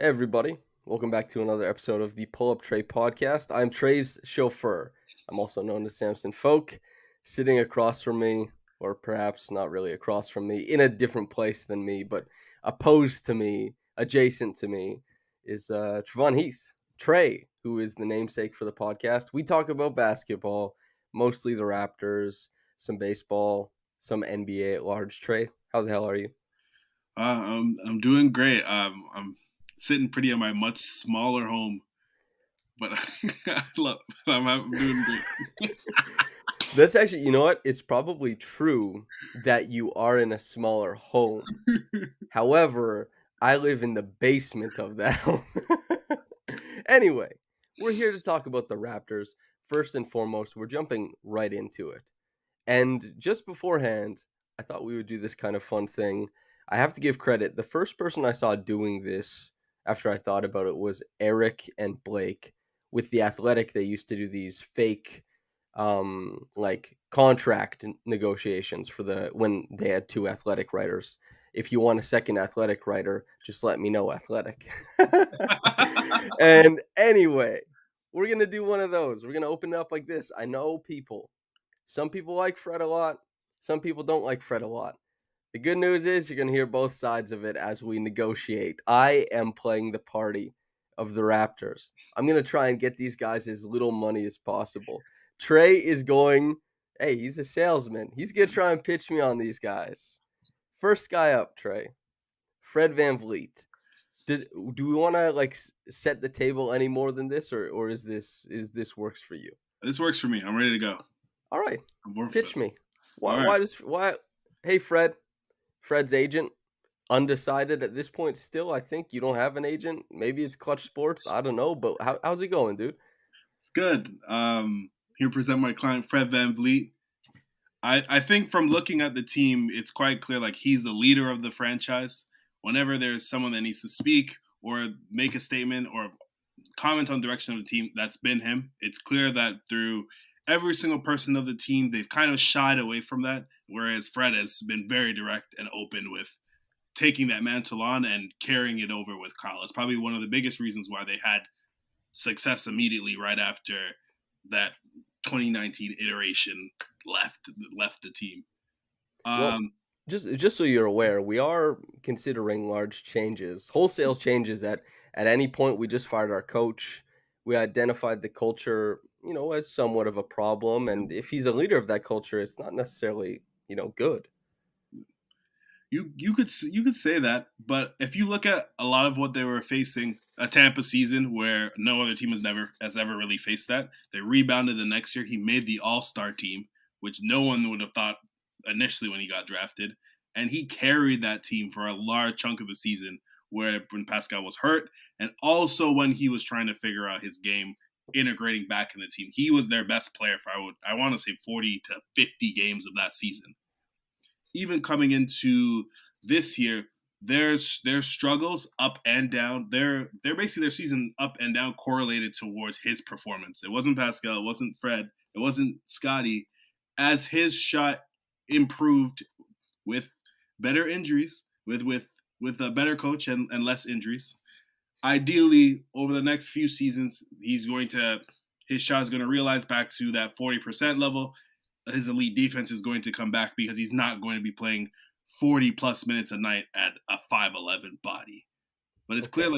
Hey everybody, welcome back to another episode of the Pull Up Trey podcast. I'm Trey's chauffeur. I'm also known as Samson Folk. Sitting across from me, or perhaps not really across from me, in a different place than me, but opposed to me, adjacent to me, is Trevon Heath. Trey, who is the namesake for the podcast. We talk about basketball, mostly the Raptors, some baseball, some NBA at large. Trey, how the hell are you? I'm doing great. I'm sitting pretty in my much smaller home, but I'm doing great. That's actually, you know what? It's probably true that you are in a smaller home. However, I live in the basement of that home. Anyway, we're here to talk about the Raptors. First and foremost, we're jumping right into it. And just beforehand, I thought we would do this kind of fun thing. I have to give credit. The first person I saw doing this after I thought about it was Eric and Blake. With The Athletic, they used to do these fake like contract negotiations for when they had two athletic writers. If you want a second athletic writer, just let me know, Athletic. And anyway, we're going to do one of those. We're going to open it up like this. I know people. Some people like Fred a lot. Some people don't like Fred a lot. The good news is you're going to hear both sides of it as we negotiate. I am playing the party of the Raptors. I'm going to try and get these guys as little money as possible. Trey is going, hey, he's a salesman. He's going to try and pitch me on these guys. First guy up, Trey. Fred VanVleet. Do we want to set the table any more than this, or is this works for you? This works for me. I'm ready to go. All right. Pitch me. Why? Why? Hey, Fred. Fred's agent. Undecided at this point still. I think you don't have an agent. Maybe it's Clutch Sports. I don't know, but how's it going, dude? It's good. Here to present my client, Fred VanVleet. I think from looking at the team, it's quite clear like he's the leader of the franchise. Whenever there's someone that needs to speak or make a statement or comment on the direction of the team, that's been him. It's clear that through every single person of the team, they've kind of shied away from that, whereas Fred has been very direct and open with taking that mantle on and carrying it over with Kyle. It's probably one of the biggest reasons why they had success immediately right after that 2019 iteration left the team. Well, just so you're aware, we are considering large changes, wholesale changes at any point. We just fired our coach. We identified the culture, as somewhat of a problem, and if he's a leader of that culture, it's not necessarily, good. You could say that, but if you look at a lot of what they were facing, a Tampa season where no other team has ever really faced that, they rebounded the next year. He made the All-Star team, which no one would have thought initially when he got drafted, and he carried that team for a large chunk of the season when Pascal was hurt, and also when he was trying to figure out his game, integrating back in the team. He was their best player for I want to say 40 to 50 games of that season. Even coming into this year, their struggles up and down, they're basically their season up and down correlated towards his performance. It wasn't Pascal, it wasn't Fred, it wasn't Scotty. As his shot improved with better injuries, with a better coach and less injuries, ideally over the next few seasons, his shot is going to realize back to that 40% level. His elite defense is going to come back because he's not going to be playing 40 plus minutes a night at a 5'11" body. But it's clear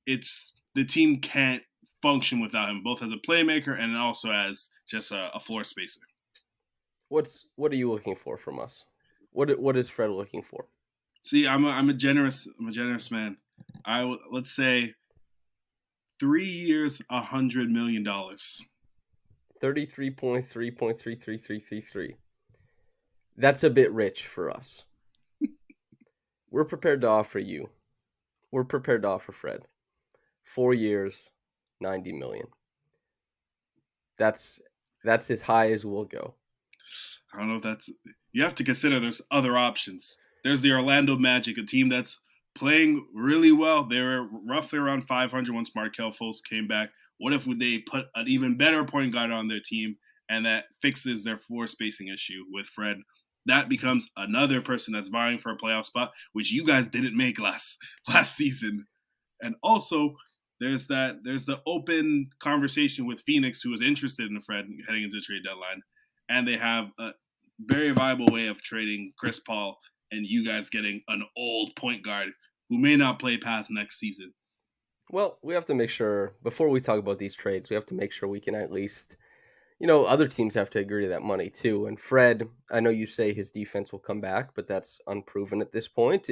the team can't function without him, both as a playmaker and also as just a floor spacer. What are you looking for from us? What is Fred looking for? See, I'm a generous man. Let's say 3 years, $100 million. 33.3.33333. That's a bit rich for us. We're prepared to offer you. We're prepared to offer Fred 4 years, $90 million. That's as high as we'll go. I don't know if that's. You have to consider there's other options. There's the Orlando Magic, a team that's playing really well. They were roughly around 500 once Markelle Fultz came back. What if they put an even better point guard on their team and that fixes their floor spacing issue with Fred? That becomes another person that's vying for a playoff spot, which you guys didn't make last season. And also, there's the open conversation with Phoenix, who was interested in Fred heading into the trade deadline, and they have a very viable way of trading Chris Paul and you guys getting an old point guard who may not play past next season. Well, we have to make sure, before we talk about these trades, we have to make sure we can at least, other teams have to agree to that money too. And Fred, I know you say his defense will come back, but that's unproven at this point.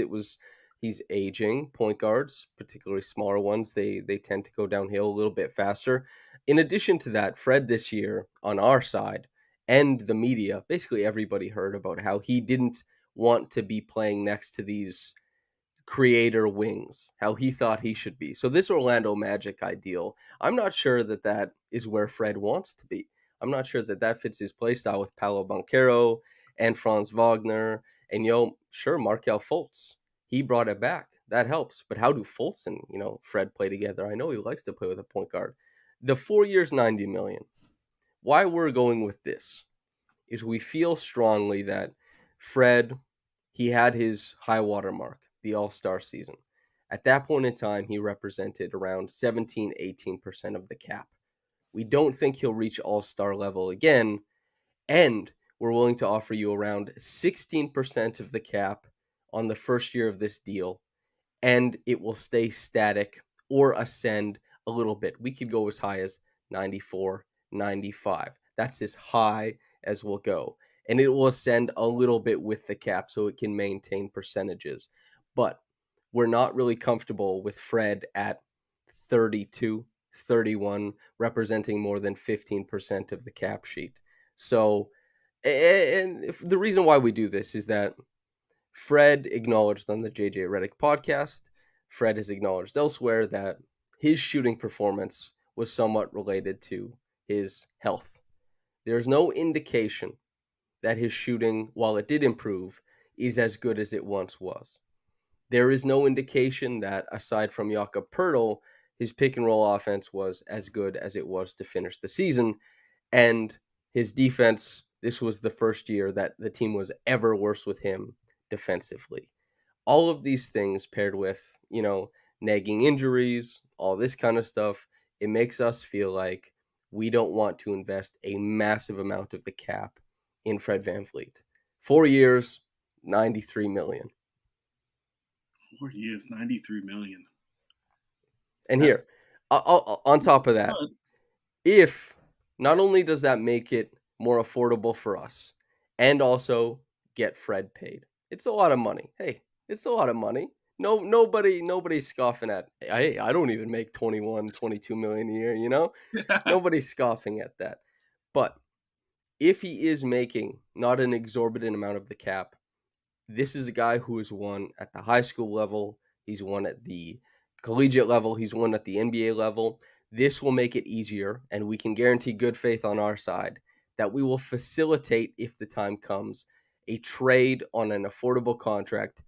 He's aging. Point guards, particularly smaller ones, they tend to go downhill a little bit faster. In addition to that, Fred this year on our side and the media, basically everybody heard about how he didn't want to be playing next to these creator wings, how he thought he should be. So this Orlando Magic ideal, I'm not sure that that is where Fred wants to be. I'm not sure that that fits his play style with Paolo Banchero and Franz Wagner and, sure, Markel Fultz. He brought it back. That helps. But how do Fultz and, Fred play together? I know he likes to play with a point guard. The 4 years, $90 million. Why we're going with this is we feel strongly that Fred, he had his high water mark, the All-Star season. At that point in time, he represented around 17, 18% of the cap. We don't think he'll reach All-Star level again, and we're willing to offer you around 16% of the cap on the first year of this deal, and it will stay static or ascend a little bit. We could go as high as 94, 95. That's as high as we'll go. And it will ascend a little bit with the cap so it can maintain percentages. But we're not really comfortable with Fred at 32, 31, representing more than 15% of the cap sheet. So, and the reason why we do this is that Fred acknowledged on the JJ Redick podcast, Fred has acknowledged elsewhere that his shooting performance was somewhat related to his health. There's no indication that his shooting, while it did improve, is as good as it once was. There is no indication that, aside from Jakob Poeltl, his pick and roll offense was as good as it was to finish the season. And his defense, this was the first year that the team was ever worse with him defensively. All of these things paired with, nagging injuries, all this kind of stuff, it makes us feel like we don't want to invest a massive amount of the cap in Fred VanVleet. 4 years, $93 million. 4 years, $93 million. And here, on top of that, if not only does that make it more affordable for us and also get Fred paid, it's a lot of money. Hey, it's a lot of money. Nobody's scoffing at, hey, I don't even make 21, 22 million a year, Nobody's scoffing at that. But if he is making not an exorbitant amount of the cap, this is a guy who has won at the high school level. He's won at the collegiate level. He's won at the NBA level. This will make it easier, and we can guarantee good faith on our side that we will facilitate, if the time comes, a trade on an affordable contract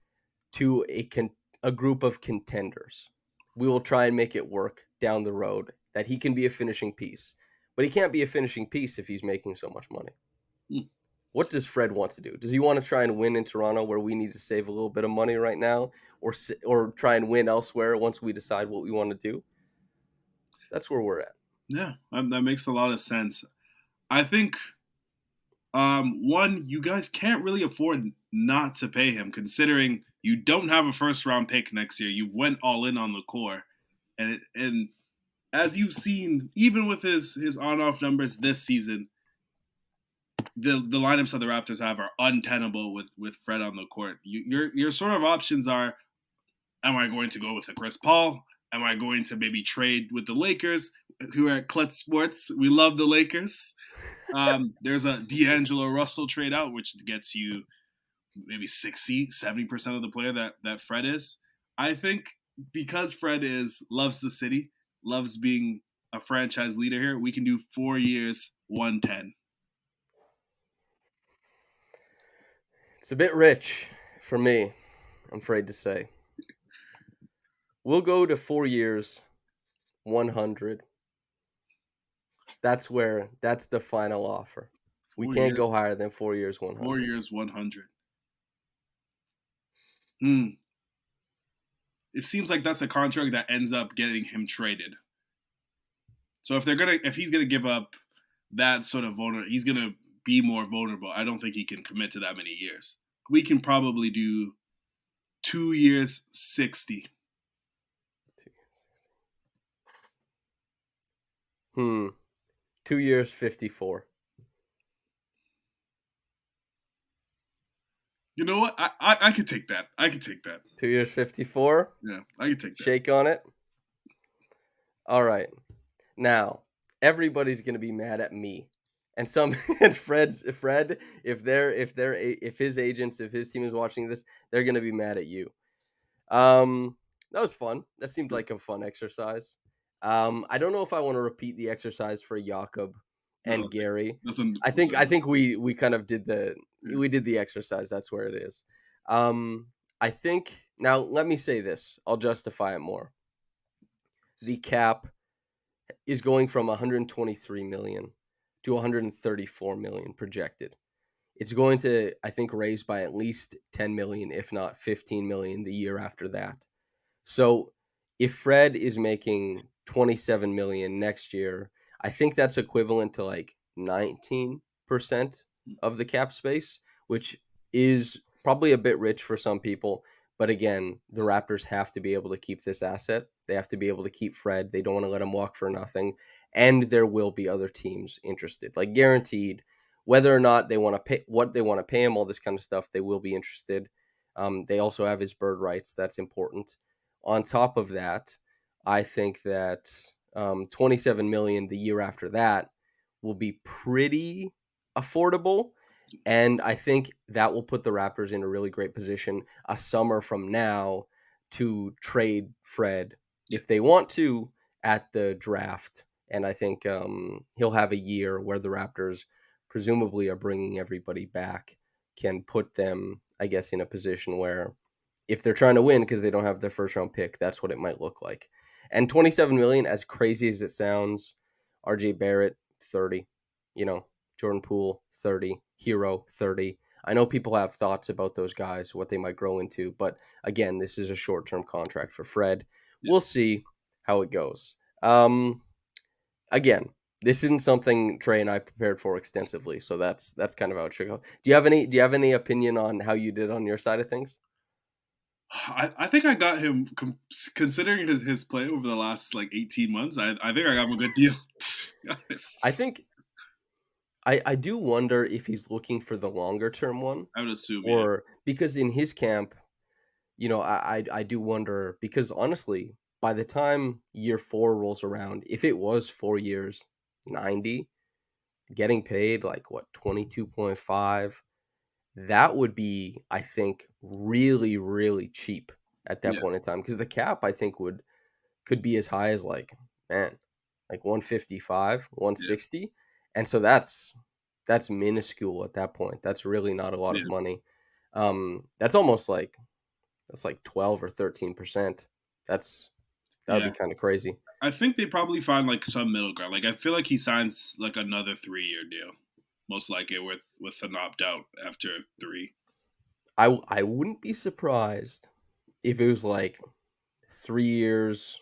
to a group of contenders. We will try and make it work down the road, that he can be a finishing piece. But he can't be a finishing piece if he's making so much money. What does Fred want to do? Does he want to try and win in Toronto, where we need to save a little bit of money right now, or try and win elsewhere once we decide what we want to do? That's where we're at. Yeah, that makes a lot of sense. I think, one, you guys can't really afford not to pay him, considering you don't have a first-round pick next year. You went all in on the core. And as you've seen, even with his on-off numbers this season, the lineups that the Raptors have are untenable with Fred on the court. Your sort of options are, am I going to go with a Chris Paul? Am I going to maybe trade with the Lakers, who are at Klutz Sports? We love the Lakers. There's a D'Angelo Russell trade out, which gets you maybe 60, 70% of the player that Fred is. I think because Fred loves the city, loves being a franchise leader here, we can do 4 years, 110. It's a bit rich for me, I'm afraid to say. We'll go to 4 years, 100. That's the final offer. We can't go higher than 4 years, 100. 4 years, 100. it seems like that's a contract that ends up getting him traded. So if he's gonna give up that sort of he's gonna be more vulnerable. I don't think he can commit to that many years. We can probably do 2 years, 60. 2 years, 54. You know what? I could take that. I could take that. 2 years, 54. Yeah, I could take that. Shake on it. All right. Now, everybody's gonna be mad at me, and Fred, if his agents, if his team is watching this, they're gonna be mad at you. That was fun. That seemed like a fun exercise. I don't know if I want to repeat the exercise for Jakob and Gary. I think we kind of did the exercise. That's where it is. I think now let me say this. I'll justify it more. The cap is going from 123 million to 134 million projected. It's going to, I think, raise by at least 10 million, if not 15 million the year after that. So if Fred is making 27 million next year, I think that's equivalent to like 19% of the cap space, which is probably a bit rich for some people. But again, the Raptors have to be able to keep this asset. They have to be able to keep Fred. They don't want to let him walk for nothing. And there will be other teams interested, like guaranteed. Whether or not they want to pay, what they want to pay him, all this kind of stuff, they will be interested. They also have his bird rights. That's important. On top of that, I think that 27 million the year after that will be pretty affordable. And I think that will put the Raptors in a really great position a summer from now to trade Fred if they want to at the draft. And I think he'll have a year where the Raptors presumably are bringing everybody back, can put them, I guess, in a position where if they're trying to win because they don't have their first round pick, that's what it might look like. And 27 million, as crazy as it sounds, RJ Barrett, 30, Jordan Poole, 30, Hero, 30. I know people have thoughts about those guys, what they might grow into, but again, this is a short-term contract for Fred. Yeah. We'll see how it goes. Again, this isn't something Trey and I prepared for extensively, so that's kind of how it should go. Do you have any opinion on how you did on your side of things? I think I got him, considering his play over the last like 18 months. I think I got him a good deal. I think I do wonder if he's looking for the longer term one. I would assume, because in his camp, I do wonder, because honestly, by the time year 4 rolls around, if it was 4 years, 90, getting paid like what 22.5, that would be, I think, really, really cheap at that point in time, because the cap, I think, could be as high as like 155, 160, and so that's minuscule at that point. That's really not a lot of money. That's almost like 12 or 13%. That would be kind of crazy. I think they probably find like some middle ground. Like I feel like he signs like another 3-year deal, most likely with an opt out after 3. I wouldn't be surprised if it was like 3 years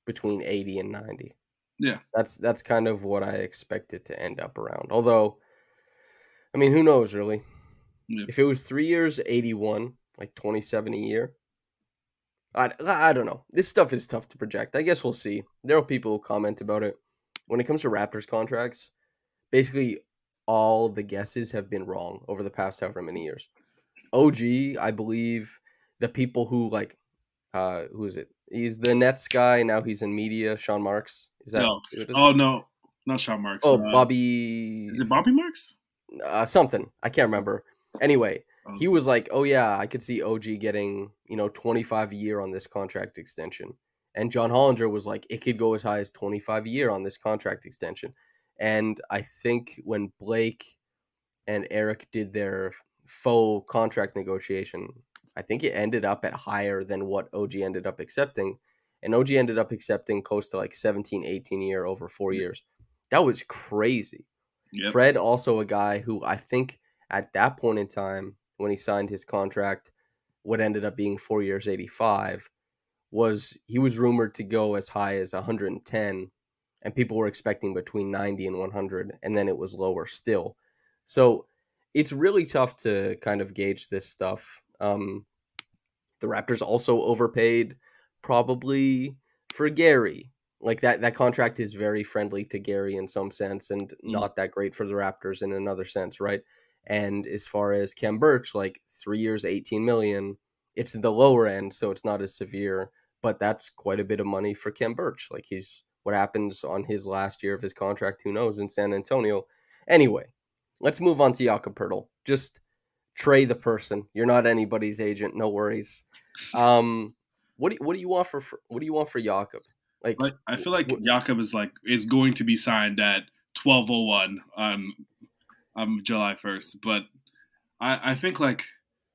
between 80 and 90. Yeah, that's kind of what I expect it to end up around. Although, I mean, who knows really? Yeah. If it was 3 years, 81, like 27 a year. I don't know. This stuff is tough to project. I guess we'll see. There are people who comment about it. When it comes to Raptors contracts, basically all the guesses have been wrong over the past however many years. OG, I believe, the people who like, who is it? He's the Nets guy. Now he's in media. Sean Marks. Is that? No. Oh, no. Not Sean Marks. Oh, Bobby. Is it Bobby Marks? Something. I can't remember. Anyway, he was like, oh, yeah, I could see OG getting, 25 a year on this contract extension. And John Hollinger was like, it could go as high as 25 a year on this contract extension. And I think when Blake and Eric did their faux contract negotiation, I think it ended up at higher than what OG ended up accepting. And OG ended up accepting close to like 17, 18 a year over 4 years. That was crazy. Yep. Fred, also a guy who I think at that point in time, when he signed his contract, what ended up being 4 years, 85, was he was rumored to go as high as 110, and people were expecting between 90 and 100, and then it was lower still. So it's really tough to kind of gauge this stuff. The Raptors also overpaid probably for Gary. Like that contract is very friendly to Gary in some sense and Mm. not that great for the Raptors in another sense, right? And as far as Kem Birch, like 3 years, 18 million, it's the lower end, so it's not as severe, but that's quite a bit of money for Kem Birch. Like he's what happens on his last year of his contract, who knows, in San Antonio. Anyway, let's move on to Jakob Poeltl. Just Trey the person. You're not anybody's agent, no worries. Um, what do you want for what do you want for Jakob? Like, But I feel like what? Jakob is going to be signed at 12:01 on July 1st, but I think like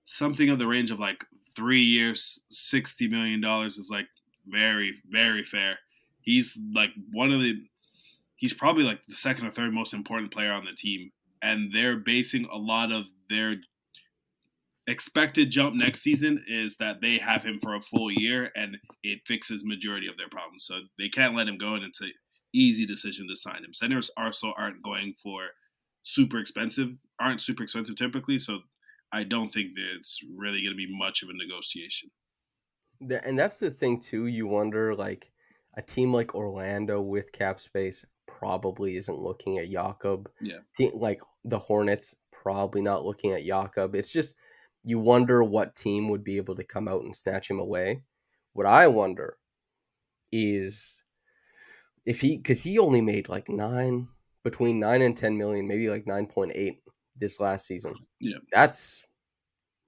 something of the range of like 3 years, $60 million is like very fair. He's like he's probably like the second or third most important player on the team, and they're basing a lot of their expected jump next season is that they have him for a full year and it fixes majority of their problems. So they can't let him go, and it's an easy decision to sign him. Centers also aren't super expensive typically, so I don't think that it's really going to be much of a negotiation. And that's the thing too. You wonder, like, a team like Orlando with cap space probably isn't looking at Jakob. Yeah. Like the Hornets probably not looking at Jakob. It's just you wonder what team would be able to come out and snatch him away. What I wonder is if because he only made like between 9 and 10 million, maybe like 9.8 this last season. Yeah. That's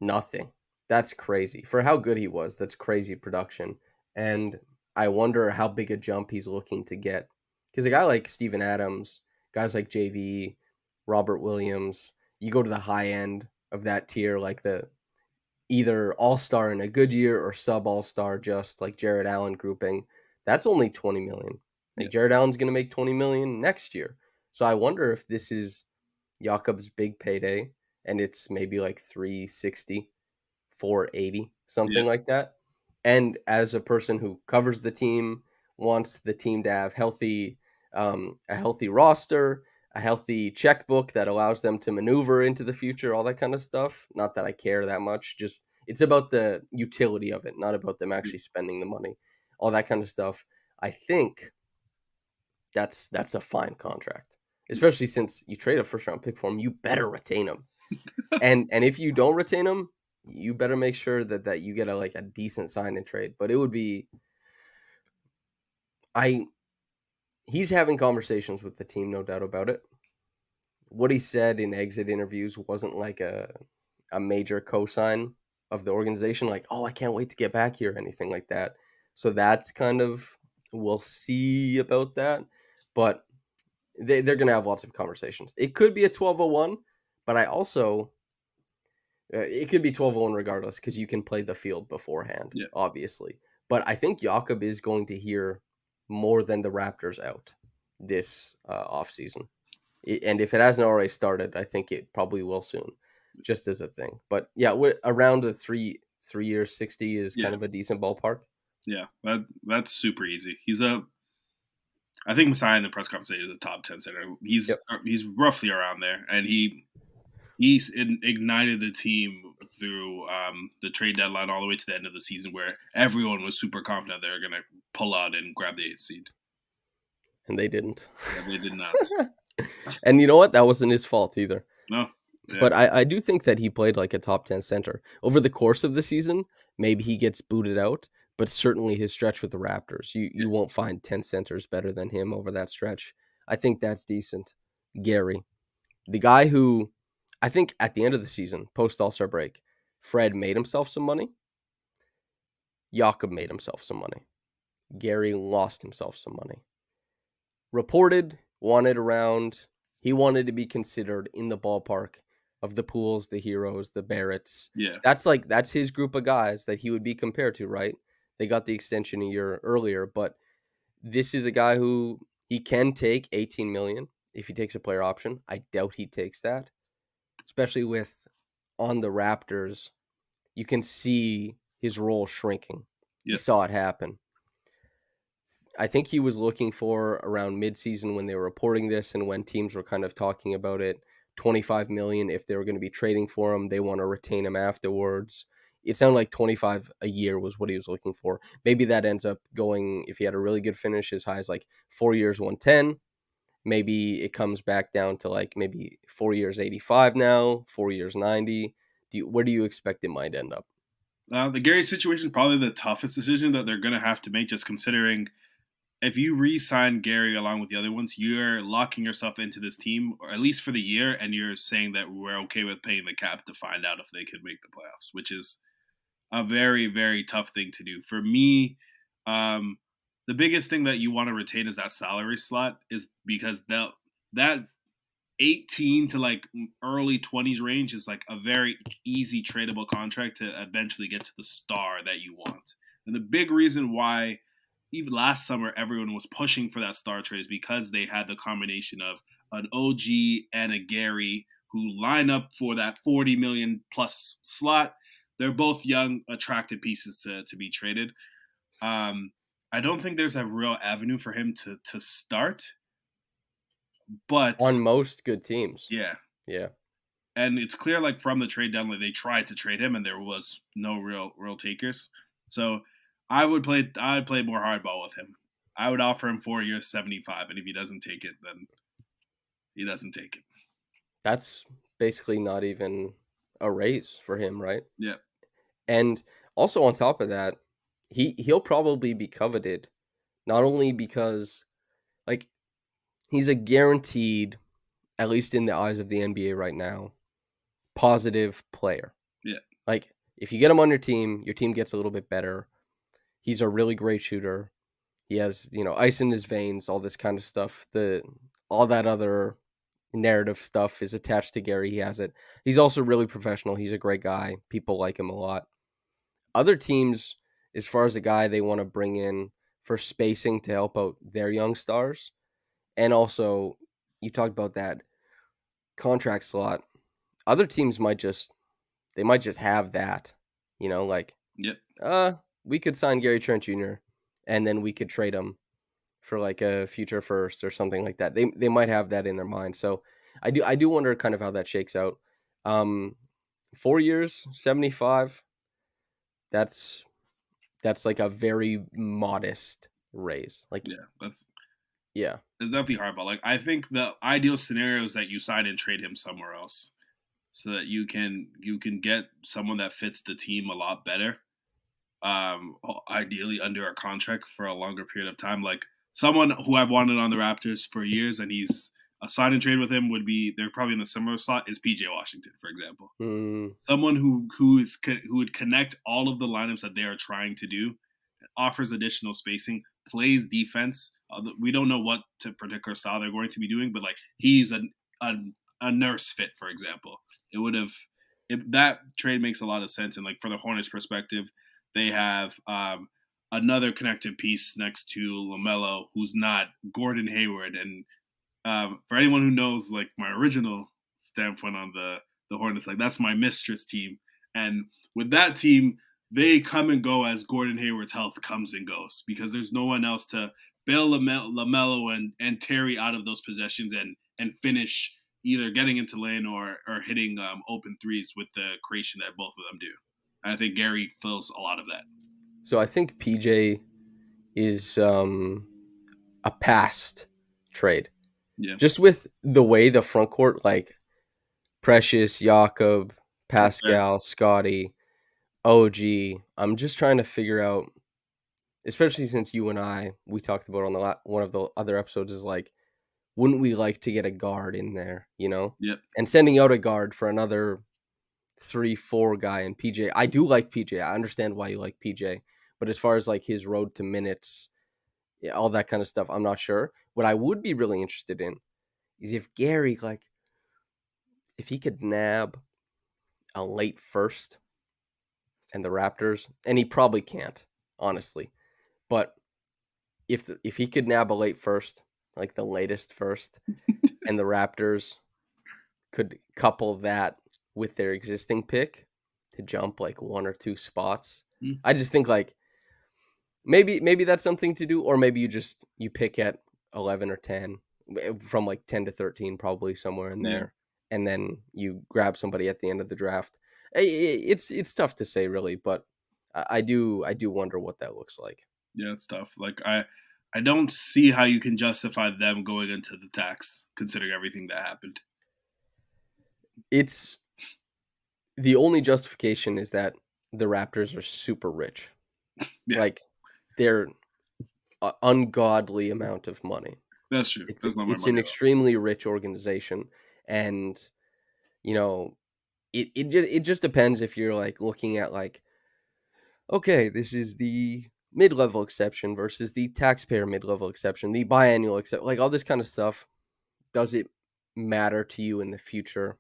nothing. That's crazy for how good he was. That's crazy production, and I wonder how big a jump he's looking to get. Because a guy like Steven Adams, guys like JV, Robert Williams, you go to the high end of that tier, like the either all-star in a good year or sub all-star, just like Jared Allen grouping. That's only 20 million. Yeah. Like Jared Allen's going to make 20 million next year. So I wonder if this is Jakob's big payday and it's maybe like 360, 480, Yeah. something like that. And as a person who covers the team, wants the team to have a healthy roster, a healthy checkbook that allows them to maneuver into the future, all that kind of stuff. Not that I care that much, just it's about the utility of it, not about them actually spending the money. All that kind of stuff. I think that's a fine contract. Especially since you trade a first round pick for him, you better retain him. And if you don't retain him, you better make sure that you get a decent sign and trade. But it would be I he's having conversations with the team, no doubt about it. What he said in exit interviews wasn't like a major cosign of the organization, like, oh, I can't wait to get back here, anything like that. So that's kind of we'll see about that. But they're gonna have lots of conversations. It could be a 1201, but I also it could be 1201 regardless because you can play the field beforehand, Yeah. obviously. But I think Jakob is going to hear more than the Raptors out this offseason. And if it hasn't already started, I think it probably will soon, just as a thing. But yeah, around the 3 years, 60 is Yeah. kind of a decent ballpark. Yeah. That's super easy. I think Messiah in the press conference said he's a top 10 center. Yep. He's roughly around there, and he's ignited the team through the trade deadline all the way to the end of the season, where everyone was super confident they were going to pull out and grab the 8th seed. And they didn't. Yeah, they did not. And you know what? That wasn't his fault either. No. Yeah. But I do think that he played like a top 10 center. Over the course of the season, maybe he gets booted out, but certainly his stretch with the Raptors, you won't find 10 centers better than him over that stretch. I think that's decent. Gary, the guy who I think at the end of the season, post All-Star break, Fred made himself some money. Jakob made himself some money. Gary lost himself some money. Reported, wanted around. He wanted to be considered in the ballpark of the Pools, the Heroes, the Barretts. Yeah. That's his group of guys that he would be compared to, right? They got the extension a year earlier, but this is a guy who he can take 18 million if he takes a player option. I doubt he takes that, especially with on the Raptors. You can see his role shrinking. He Yep. saw it happen. I think he was looking for around midseason when they were reporting this and when teams were kind of talking about it, 25 million if they were going to be trading for him. They want to retain him afterwards. It sounded like 25 a year was what he was looking for. Maybe that ends up going, if he had a really good finish, as high as like 4 years, 110. Maybe it comes back down to like maybe 4 years, 85 now, 4 years, 90. Where do you expect it might end up? The Gary situation is probably the toughest decision that they're going to have to make, just considering if you re-sign Gary along with the other ones, you're locking yourself into this team, or at least for the year, and you're saying that we're okay with paying the cap to find out if they could make the playoffs, which is a very, very tough thing to do. For me, the biggest thing that you want to retain is that salary slot, is because that 18 to like early 20s range is like a very easy tradable contract to eventually get to the star that you want. And the big reason why even last summer everyone was pushing for that star trade is because they had the combination of an OG and a Gary who line up for that 40 million plus slot. They're both young, attractive pieces to be traded. I don't think there's a real avenue for him to start, but On most good teams. yeah. Yeah. And it's clear, like from the trade deadline, they tried to trade him, and there was no real takers. So I'd play more hardball with him. I would offer him 4 years, 75, and if he doesn't take it, then he doesn't take it. That's basically not even a raise for him, right? Yeah. And also on top of that, he'll probably be coveted, not only because like he's a guaranteed, at least in the eyes of the NBA right now, positive player. Yeah. Like if you get him on your team gets a little bit better. He's a really great shooter. He has, ice in his veins, all this kind of stuff. All that other narrative stuff is attached to Gary. He has it. He's also really professional. He's a great guy. People like him a lot. Other teams, as far as a guy they want to bring in for spacing to help out their young stars, and also you talked about that contract slot. Other teams might just have that, like Yep. we could sign Gary Trent Jr. and then we could trade him for like a future first or something like that. They might have that in their mind. So I do wonder kind of how that shakes out. 4 years, 75. That's like a very modest raise. Like That's yeah. it's definitely hardball. Like I think the ideal scenario is that you sign and trade him somewhere else, so that you can get someone that fits the team a lot better. Ideally under a contract for a longer period of time. Like someone who I've wanted on the Raptors for years, and he's a sign and trade with him would be, they're probably in the similar slot, is PJ Washington, for example. Someone who would connect all of the lineups that they are trying to do, offers additional spacing, plays defense. We don't know what particular style they're going to be doing, but like he's a nurse fit, for example. It would have, that trade makes a lot of sense. And like for the Hornets perspective, they have another connective piece next to LaMelo, who's not Gordon Hayward. And for anyone who knows, like my original standpoint on the Hornets, like that's my mistress team. And with that team, they come and go as Gordon Hayward's health comes and goes, because there's no one else to bail LaMelo and Terry out of those possessions and finish either getting into lane or hitting open threes with the creation that both of them do. And I think Gary fills a lot of that. So I think PJ is a past trade. Yeah. Just with the way the front court, like Precious, Jakob, Pascal, Scotty, OG, I'm just trying to figure out, especially since you and we talked about on one of the other episodes, is like, wouldn't we like to get a guard in there, Yep. And sending out a guard for another 3-4 guy in PJ. I do like PJ. I understand why you like PJ. But as far as like his road to minutes, all that kind of stuff, I'm not sure. What I would be really interested in is if Gary, like, if he could nab a late first and the Raptors, and he probably can't, honestly. But if he could nab a late first, like the latest first, and the Raptors could couple that with their existing pick to jump like 1 or 2 spots, I just think like Maybe that's something to do, or maybe you pick at 11 or 10, from like 10 to 13, probably somewhere in Yeah. there, and then you grab somebody at the end of the draft. It's tough to say really, but I do wonder what that looks like. Yeah, it's tough. Like I don't see how you can justify them going into the tax considering everything that happened. It's the only justification is that the Raptors are super rich. Yeah. Like they're ungodly amount of money. That's true. That's not my It's an money at all. extremely rich organization, and you know, it just depends if you're like looking at like, okay, this is the mid-level exception versus the taxpayer mid-level exception, the biannual exception, like all this kind of stuff. Does it matter to you in the future?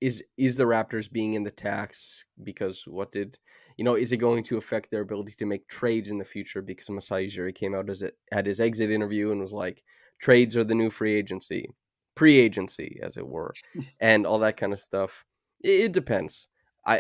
Is the Raptors being in the tax because is it going to affect their ability to make trades in the future? Because Masai Ujiri came out at his exit interview and was like, trades are the new free agency, pre-agency, as it were, and all that kind of stuff. It depends.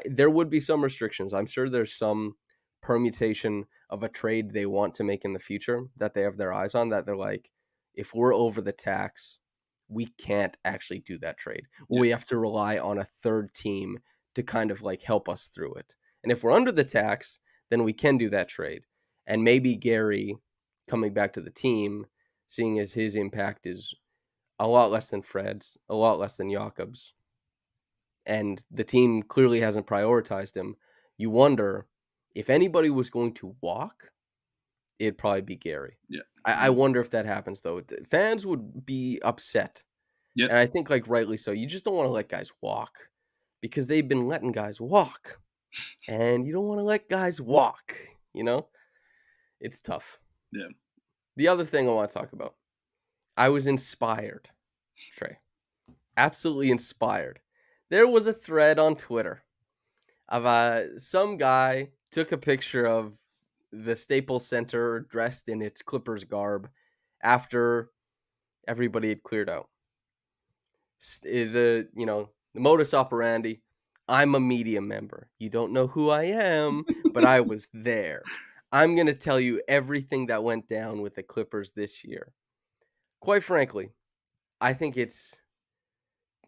There would be some restrictions. I'm sure there's some permutation of a trade they want to make in the future that they have their eyes on, that they're like, if we're over the tax, we can't actually do that trade. Yeah. We have to rely on a third team to kind of like help us through it. And if we're under the tax, then we can do that trade. And maybe Gary coming back to the team, seeing as his impact is a lot less than Fred's, a lot less than Jakob's, and the team clearly hasn't prioritized him, you wonder if anybody was going to walk, it'd probably be Gary. Yeah. I wonder if that happens, though. Fans would be upset. Yep. And I think, like, rightly so. You just don't want to let guys walk because they've been letting guys walk. And you don't want to let guys walk, you know? It's tough. Yeah. The other thing I want to talk about, I was inspired, Trey. Absolutely inspired. There was a thread on Twitter of some guy took a picture of the Staples Center dressed in its Clippers garb after everybody had cleared out. The modus operandi, I'm a media member. You don't know who I am, but I was there. I'm going to tell you everything that went down with the Clippers this year. Quite frankly, I think it's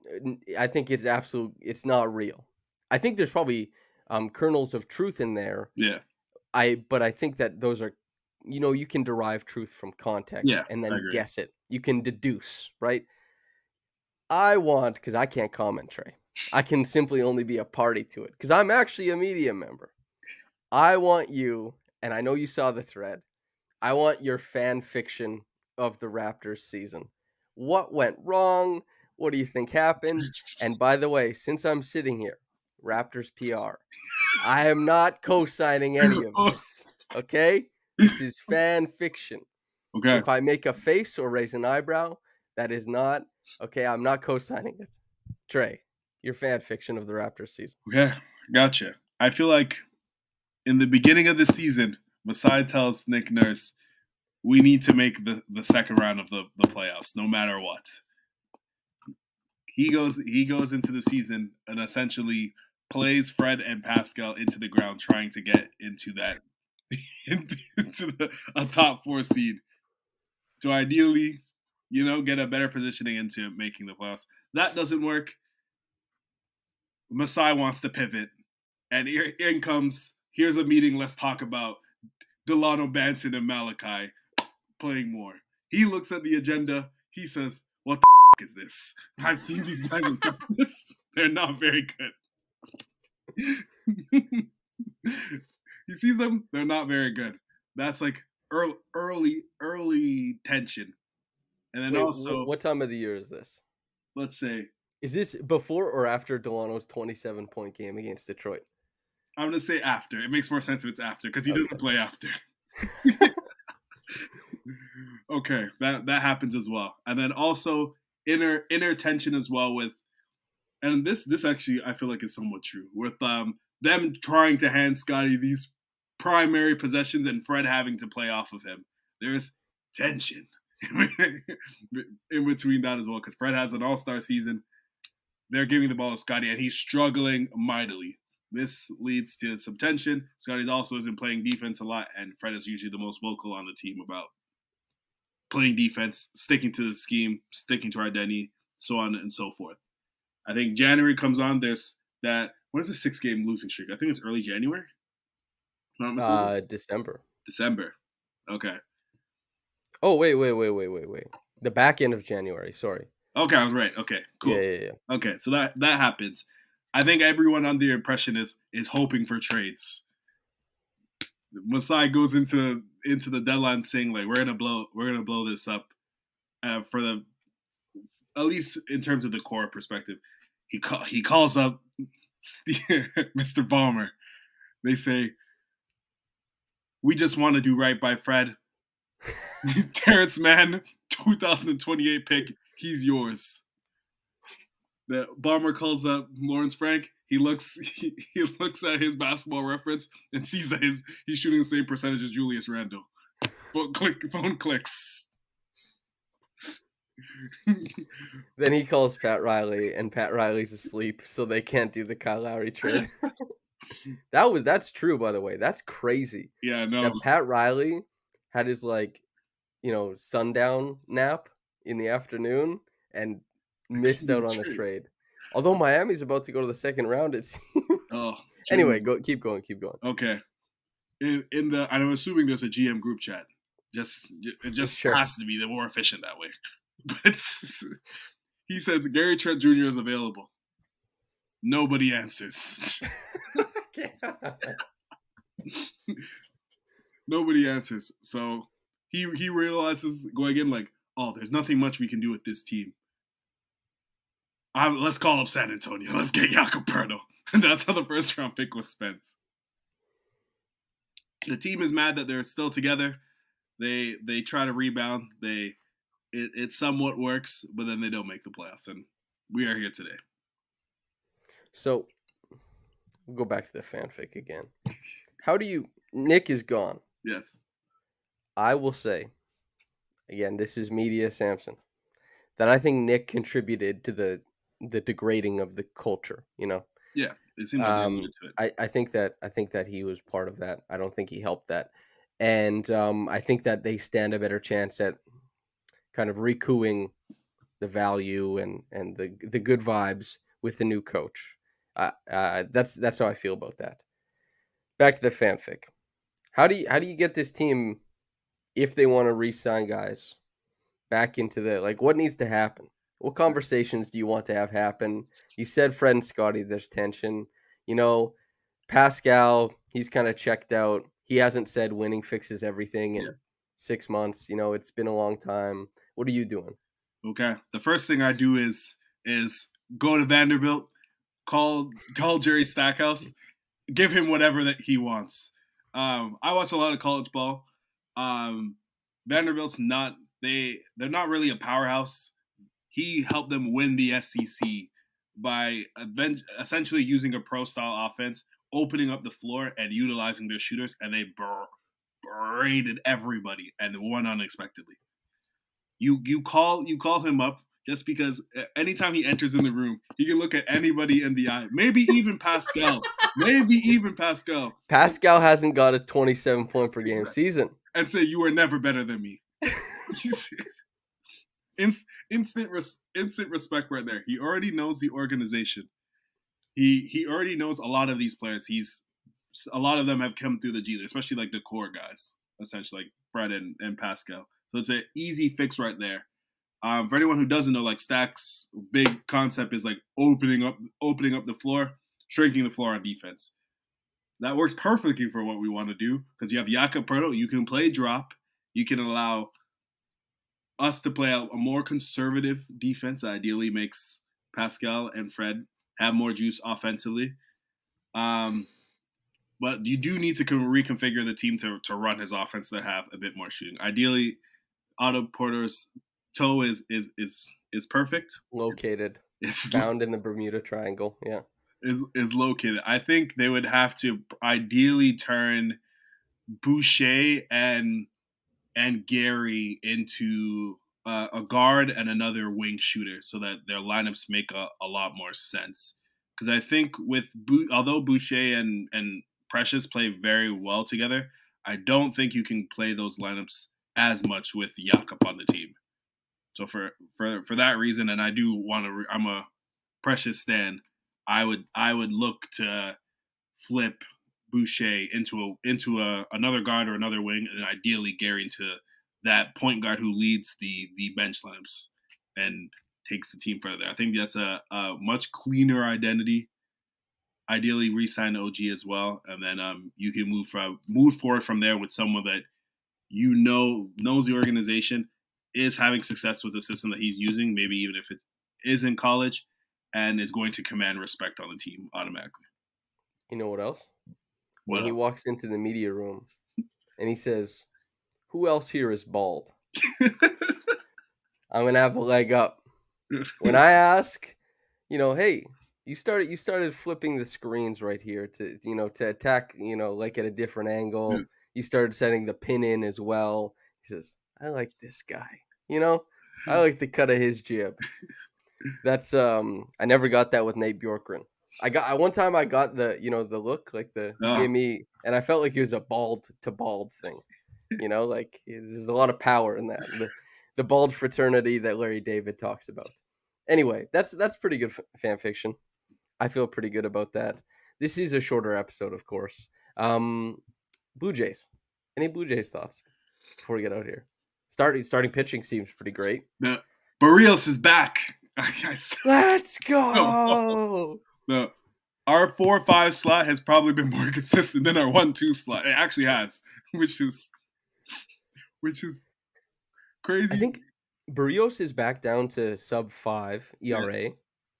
it's not real. I think there's probably kernels of truth in there. Yeah. But I think that those are, you can derive truth from context and then guess it. You can deduce, right? Because I can't comment, Trey. I can simply only be a party to it because I'm actually a media member. I want you, and I know you saw the thread, I want your fan fiction of the Raptors season. What went wrong? What do you think happened? And by the way, since I'm sitting here, Raptors PR, I am not co-signing any of this, okay? This is fan fiction. Okay. If I make a face or raise an eyebrow, that is not, okay, I'm not co-signing it. Trey, your fan fiction of the Raptors season. Okay, gotcha. I feel like in the beginning of the season, Masai tells Nick Nurse, we need to make the second round of the playoffs, no matter what. He goes into the season and essentially plays Fred and Pascal into the ground, trying to get into that a top 4 seed to ideally, get a better positioning into making the playoffs. That doesn't work. Masai wants to pivot, and in comes, here's a meeting, let's talk about Delano Banton and Malachi playing more. He looks at the agenda, he says, what the f*** is this? I've seen these guys in practice. They're not very good. He sees them, they're not very good. That's like early tension. And then Wait, also, what time of the year is this? Let's say, is this before or after Delano's 27-point game against Detroit? I'm going to say after. It makes more sense if it's after, because he doesn't play after. Okay, that happens as well. And then also inner tension as well with, and this actually I feel like is somewhat true, with them trying to hand Scotty these primary possessions and Fred having to play off of him. There's tension in between that as well, because Fred has an all-star season. They're giving the ball to Scotty, and he's struggling mightily. this leads to some tension. Scotty also isn't playing defense a lot, and Fred is usually the most vocal on the team about playing defense, sticking to the scheme, sticking to our identity, so on and so forth. I think January comes on. There's that. What is a 6-game losing streak? I think it's early January. December. December. Okay. Oh, wait. The back end of January. Sorry. Okay, I was right. Okay, cool. Yeah. Okay, so that happens. I think everyone under the impression is hoping for trades. Masai goes into the deadline saying like we're gonna blow this up for the, at least in terms of the core perspective. He calls up Mr. Ballmer. They say, we just want to do right by Fred. Terrence Mann, 2028 pick, he's yours. The Bomber calls up Lawrence Frank. He looks at his basketball reference and sees that he's shooting the same percentage as Julius Randle. Phone clicks. Then he calls Pat Riley, and Pat Riley's asleep, so they can't do the Kyle Lowry trade. That's true, by the way. That's crazy. Yeah, no. That Pat Riley had his sundown nap in the afternoon and missed out on a trade. Although Miami's about to go to the second round, it seems. Oh, anyway, keep going. Okay. And I'm assuming there's a GM group chat. It just sure. Has to be. They're more efficient that way. But he says Gary Trent Jr. is available. Nobody answers. Nobody answers. So he realizes going in like, oh, there's nothing much we can do with this team. Let's call up San Antonio. Let's get Jakob. And that's how the first round pick was spent. The team is mad that they're still together. They try to rebound. It somewhat works, but then they don't make the playoffs, and we are here today. So we'll go back to the fanfic again. Nick is gone. Yes. I will say, again, this is media Samson, that I think Nick contributed to the degrading of the culture, Yeah, it seemed like they to it. I think that he was part of that. I don't think he helped that. And I think that they stand a better chance at kind of recouing the value and the good vibes with the new coach. That's how I feel about that. Back to the fanfic. How do you get this team, if they want to re-sign guys, back into what needs to happen? What conversations do you want to have happen? You said Fred and Scotty, there's tension. Pascal, he's kind of checked out. He hasn't said winning fixes everything in 6 months. It's been a long time. What are you doing? Okay. The first thing I do is go to Vanderbilt, call Jerry Stackhouse, give him whatever that he wants. I watch a lot of college ball. Vanderbilt's they're not really a powerhouse. He helped them win the SEC by essentially using a pro-style offense, opening up the floor and utilizing their shooters, and they braided everybody and won unexpectedly. You call him up just because anytime he enters in the room, he can look at anybody in the eye. Maybe even Pascal. Pascal hasn't got a 27-point per game season. And say, you are never better than me. Instant respect right there. He already knows the organization. He already knows a lot of these players. A lot of them have come through the G League, especially like the core guys, essentially like Fred and Pascal. So it's an easy fix right there. For anyone who doesn't know, like Stack's big concept is like opening up the floor, shrinking the floor on defense. That works perfectly for what we want to do because you have Jakob. You can play drop. You can allow us to play a more conservative defense that ideally makes Pascal and Fred have more juice offensively. But you do need to reconfigure the team to run his offense to have a bit more shooting. Ideally, Otto Porter's toe is perfect. Located. It's found in the Bermuda Triangle. Yeah. Is located. I think they would have to ideally turn Boucher and Gary into a guard and another wing shooter so that their lineups make a lot more sense. because I think although Boucher and Precious play very well together, I don't think you can play those lineups as much with Jakob on the team. So for that reason, and I do want to, I'm a Precious stan. I would look to flip Boucher into another guard or another wing, and ideally Gary into that point guard who leads the bench lineups and takes the team further. I think that's a much cleaner identity. Ideally, re-sign OG as well, and then you can move forward from there with someone that knows the organization, is having success with the system that he's using, maybe even if it is in college, and is going to command respect on the team automatically. You know what else? What When he walks into the media room and he says, "Who else here is bald?" I'm gonna have a leg up. When I ask, hey, you started flipping the screens right here to attack, like at a different angle. Yeah. You started setting the pin in as well. He says, "I like this guy. I like the cut of his jib." That's I never got that with Nate Bjorkgren. One time I got the the look, like he gave me, and I felt like it was a bald to bald thing. Like there's a lot of power in that. The bald fraternity that Larry David talks about. Anyway, that's pretty good fan fiction. I feel pretty good about that. This is a shorter episode, of course. Blue Jays. Any Blue Jays thoughts before we get out here? Starting pitching seems pretty great. Barrios is back. Let's go. No. Our 4-5 slot has probably been more consistent than our 1-2 slot. It actually has, which is crazy. I think Barrios is back down to sub-5 ERA. Yeah.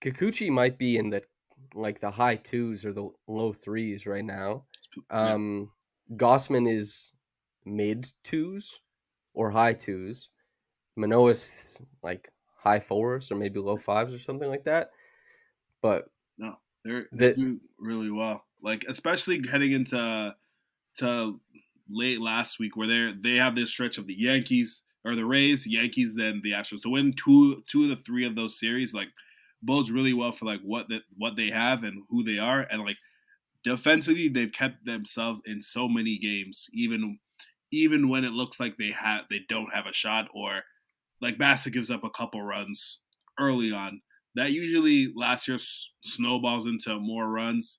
Kikuchi might be in the high 2s or the low 3s right now. Yeah. Gossman is mid 2s or high 2s. Manoah's like high 4s or maybe low 5s or something like that. But no, they do really well. Like especially heading into late last week where they have this stretch of the Yankees or the Rays, Yankees, then the Astros. To win two of the 3 of those series, like bodes really well for like what they have and who they are, and like defensively they've kept themselves in so many games, even when it looks like they don't have a shot, or like Bassett gives up a couple runs early on. That usually last year snowballs into more runs.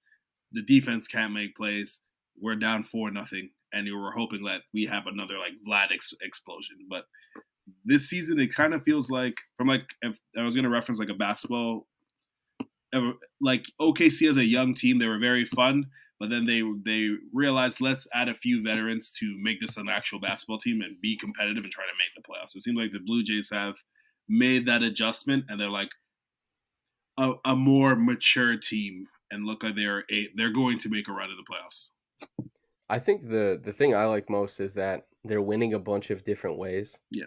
The defense can't make plays. We're down 4-0, and we were hoping that we have another like Vlad explosion. But this season, it kind of feels like, from like, if I was going to reference like a basketball, like OKC as a young team, they were very fun, but then they realized, let's add a few veterans to make this an actual basketball team and be competitive and try to make the playoffs. It seems like the Blue Jays have made that adjustment, and they're like a more mature team and look like they're going to make a run in the playoffs. I think the thing I like most is that they're winning a bunch of different ways. Yeah.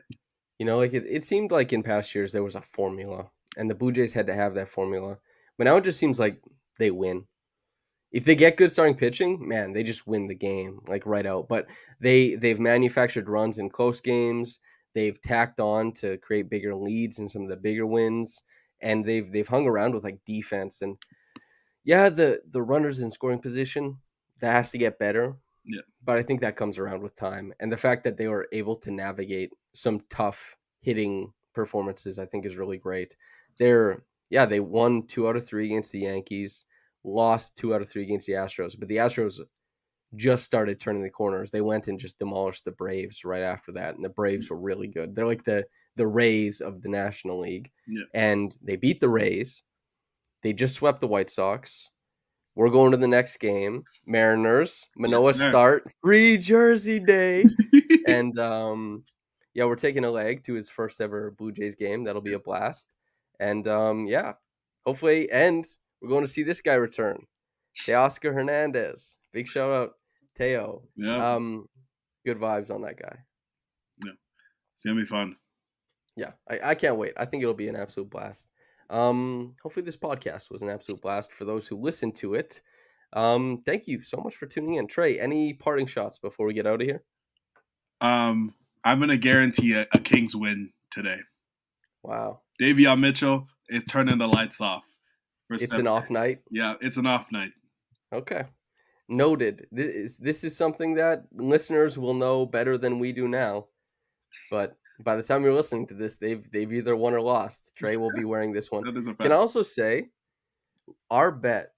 Like it seemed like in past years there was a formula, and the Blue Jays had to have that formula. But now it just seems like they win. If they get good starting pitching, man, they just win the game like right out. But they've manufactured runs in close games. They've tacked on to create bigger leads in some of the bigger wins, and they've hung around with like defense. And yeah, the runners in scoring position, that has to get better. Yeah. But I think that comes around with time. And the fact that they were able to navigate some tough hitting performances, I think is really great. They won 2 out of 3 against the Yankees, lost 2 out of 3 against the Astros. But the Astros just started turning the corners. They went and just demolished the Braves right after that. And the Braves were really good. They're like the Rays of the National League. Yeah. And they beat the Rays. They just swept the White Sox. We're going to the next game. Mariners, Manoah start, free jersey day. And, we're taking a leg to his first ever Blue Jays game. That'll be a blast. And, hopefully, and we're going to see this guy return. Teoscar Hernandez. Big shout out, Teo. Yeah. Good vibes on that guy. Yeah. It's going to be fun. Yeah, I can't wait. I think it'll be an absolute blast. Hopefully this podcast was an absolute blast for those who listened to it. Thank you so much for tuning in. Trey, any parting shots before we get out of here? I'm going to guarantee a Kings win today. Wow. Davion Mitchell is turning the lights off. for It's Steph an off Curry. night. Yeah, it's an off night. Okay. Noted. This is something that listeners will know better than we do now. But by the time you're listening to this, they've either won or lost. Trey will be wearing this one. That is a Can I fact. also say our bet,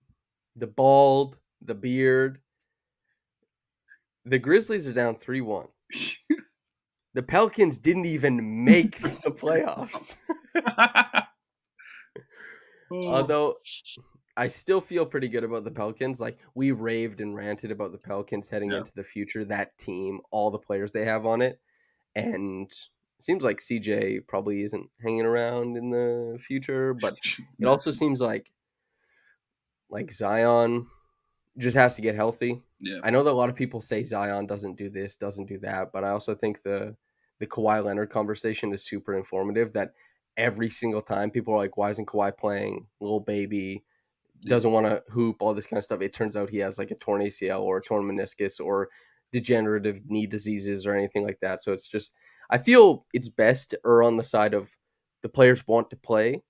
the bald, the beard, the Grizzlies are down 3-1. The Pelicans didn't even make the playoffs. Oh, Although I still feel pretty good about the Pelicans. Like, we raved and ranted about the Pelicans heading yeah. into the future, that team, all the players they have on it. And it seems like CJ probably isn't hanging around in the future, but it also seems like Zion just has to get healthy. Yeah. I know that a lot of people say Zion doesn't do this, doesn't do that, but I also think the Kawhi Leonard conversation is super informative, that every single time people are like, why isn't Kawhi playing? Little baby, doesn't want to hoop, all this kind of stuff. It turns out he has like a torn ACL or a torn meniscus or degenerative knee diseases or anything like that. So it's just, I feel it's best to err on the side of the players want to play,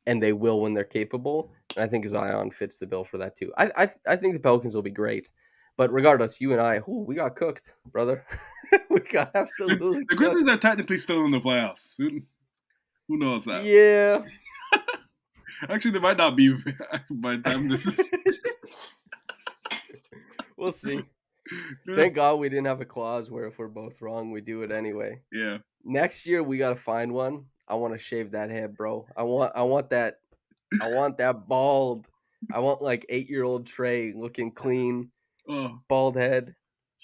and they will when they're capable. And I think Zion fits the bill for that too. I think the Pelicans will be great. But regardless, you and I, we got cooked, brother. We got absolutely The Grizzlies cooked. are technically still in the playoffs. Who knows that? Yeah. Actually, they might not be by the time this is. We'll see. Thank God we didn't have a clause where if we're both wrong, we do it anyway. Yeah. Next year we gotta find one. I want to shave that head, bro. I want that bald. I want like 8-year-old Trey looking clean, bald head.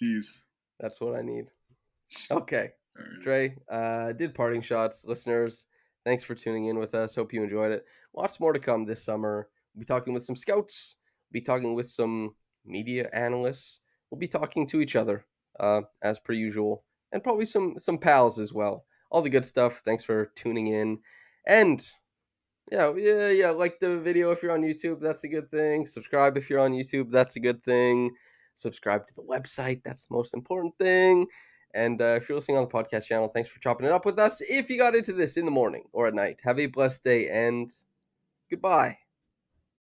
Jeez. That's what I need. Okay. Right. Trey, did parting shots. Listeners, thanks for tuning in with us. Hope you enjoyed it. Lots more to come this summer. We'll be talking with some scouts. We'll be talking with some media analysts. We'll be talking to each other, as per usual, and probably some pals as well. All the good stuff. Thanks for tuning in. And yeah. Like the video if you're on YouTube, that's a good thing. Subscribe if you're on YouTube, that's a good thing. Subscribe to the website, that's the most important thing. And if you're listening on the podcast channel, thanks for chopping it up with us. If you got into this in the morning or at night, have a blessed day and goodbye.